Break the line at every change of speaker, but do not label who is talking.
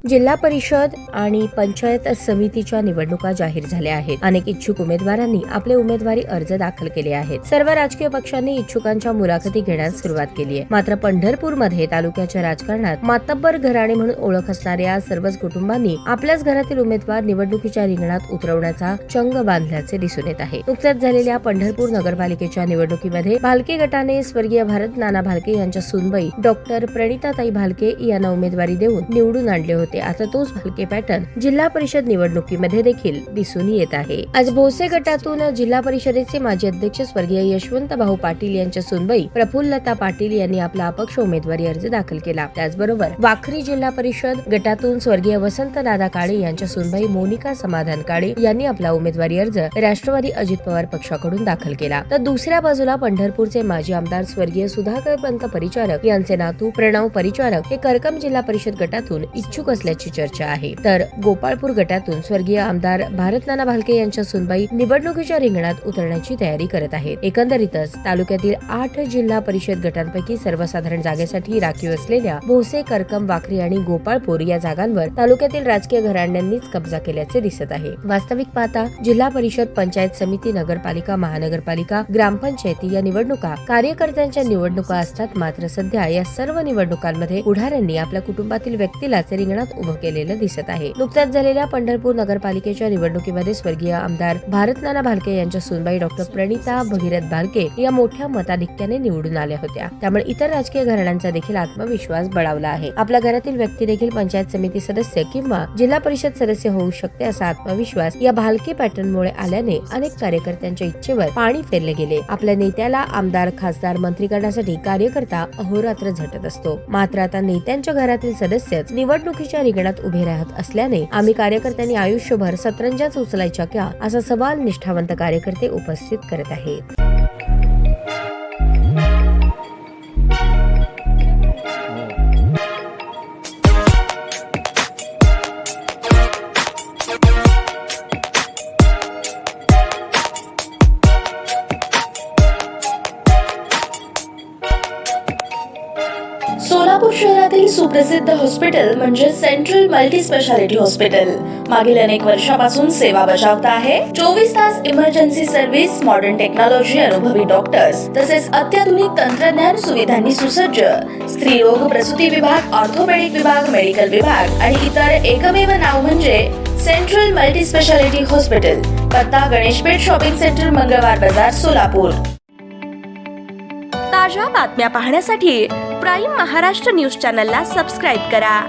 जिल्हा परिषद आणि पंचायत समितीच्या निवडणुका जाहीर झाल्या आहेत. अनेक इच्छुक उमेदवारांनी आपले उमेदवारी अर्ज दाखल केले आहेत. सर्व राजकीय पक्षांनी इच्छुकांच्या मुलाखती घेण्यास सुरुवात केली आहे. मात्र पंढरपूरमध्ये तालुक्याच्या राजकारणात मातब्बर घराणे म्हणून ओळख असणाऱ्या सर्वच कुटुंबांनी आपल्याच घरातील उमेदवार निवडणुकीच्या रिंगणात उतरवण्याचा चंग बांधल्याचे दिसून येत आहे. नुकत्याच झालेल्या पंढरपूर नगरपालिकेच्या निवडणुकीमध्ये भालके गटाने स्वर्गीय भारत नाना भालके यांच्या सूनबाई डॉक्टर प्रणिताताई भालके यांना उमेदवारी देऊन निवडून आणले होते. आता तोच भालके पॅटर्न जिल्हा परिषद निवडणुकीमध्ये देखील दिसून येत आहे. आज भोसे गटातून जिल्हा परिषदेचे माजी अध्यक्ष स्वर्गीय यशवंत भाऊ पाटील यांच्या सूनबाई प्रफुल्लता पाटील यांनी आपला अपक्ष उमेदवारी अर्ज दाखल केला. त्याचबरोबर वाखरी जिल्हा परिषद गटातून स्वर्गीय वसंत दादा काळे यांच्या सूनबाई मोनिका समाधान काळे यांनी आपला उमेदवारी अर्ज राष्ट्रवादी अजित पवार पक्षाकडून दाखल केला. तर दुसऱ्या बाजूला पंढरपूरचे माजी आमदार स्वर्गीय सुधाकर पंत परिचारक यांचे नातू प्रणव परिचारक हे करकम जिल्हा परिषद गटातून इच्छुक असल्याची चर्चा आहे. तर गोपाळपूर गटातून स्वर्गीय आमदार भारत नाना भालके यांच्या सूनबाई निवडणुकीच्या रिंगणात उतरण्याची तयारी करत आहेत. एकंदरीतच तालुक्यातील 8 जिल्हा परिषद गटांपैकी सर्वसाधारण जागेसाठी राखीव असलेल्या भोसे, करकम, वाखरी आणि गोपाळपूर या जागांवर तालुक्यातील राजकीय घराण्यांनीच कब्जा केल्याचे दिसत आहे. वास्तविक पाहता जिल्हा परिषद, पंचायत समिती, नगरपालिका, महानगरपालिका, ग्रामपंचायती या निवडणुका कार्यकर्त्यांच्या निवडणुका असतात. मात्र सध्या या सर्व निवडणुकांमध्ये पुढाऱ्यांनी आपल्या कुटुंबातील व्यक्तीलाच रिंगणात उभं केलेलं दिसत आहे. नुकत्याच झालेल्या पंढरपूर नगरपालिकेच्या निवडणुकीमध्ये स्वर्गीय आमदार भारत नाना भालके यांच्या सूनबाई डॉक्टर प्रणिता भगीरथ भालके या मोठ्या मताधिक्याने निवडून आल्या होत्या. त्यामुळे इतर राजकीय घराण्यांचा देखील आत्मविश्वास बळावला आहे. आपल्या घरातील व्यक्ती देखील पंचायत समिती सदस्य किंवा जिल्हा परिषद सदस्य होऊ शकते असा आत्मविश्वास या भालके पॅटर्नमुळे आल्याने अनेक कार्यकर्त्यांच्या इच्छेवर पाणी फेरले गेले. आपल्या नेत्याला आमदार, खासदार, मंत्री करण्यासाठी कार्यकर्ता अहोरात्र झटत असतो. मात्र आता नेत्यांच्या घरातील सदस्यच निवडणुकीच्या रिंगणात उभे राहत असल्याने आम्ही कार्यकर्त्यांनी आयुष्यभर सतरंजाच उचलायच्या का असा सवाल निष्ठावंत कार्यकर्ते उपस्थित करत आहेत.
सोलापूर शहरातील सुप्रसिद्ध हॉस्पिटल म्हणजे सेंट्रल मल्टी स्पेशालिटी हॉस्पिटल मागील अनेक वर्षापासून सेवा बजावत आहे. 24 तास इमर्जन्सी सर्व्हिस, मॉडर्न टेक्नॉलॉजी, अनुभवी डॉक्टर्स तसेच अत्याधुनिक तंत्रज्ञान सुविधांनी सुसज्ज स्त्रीरोग, प्रसूती विभाग, ऑर्थोपेडिक विभाग, मेडिकल विभाग आणि इतर एकमेव नाव म्हणजे सेंट्रल मल्टी स्पेशालिटी हॉस्पिटल. पत्ता गणेशपेठ शॉपिंग सेंटर, मंगळवार बाजार, सोलापूर. ताज्या बातम्या पाहण्यासाठी प्राईम महाराष्ट्र न्यूज चॅनलला सबस्क्राईब करा.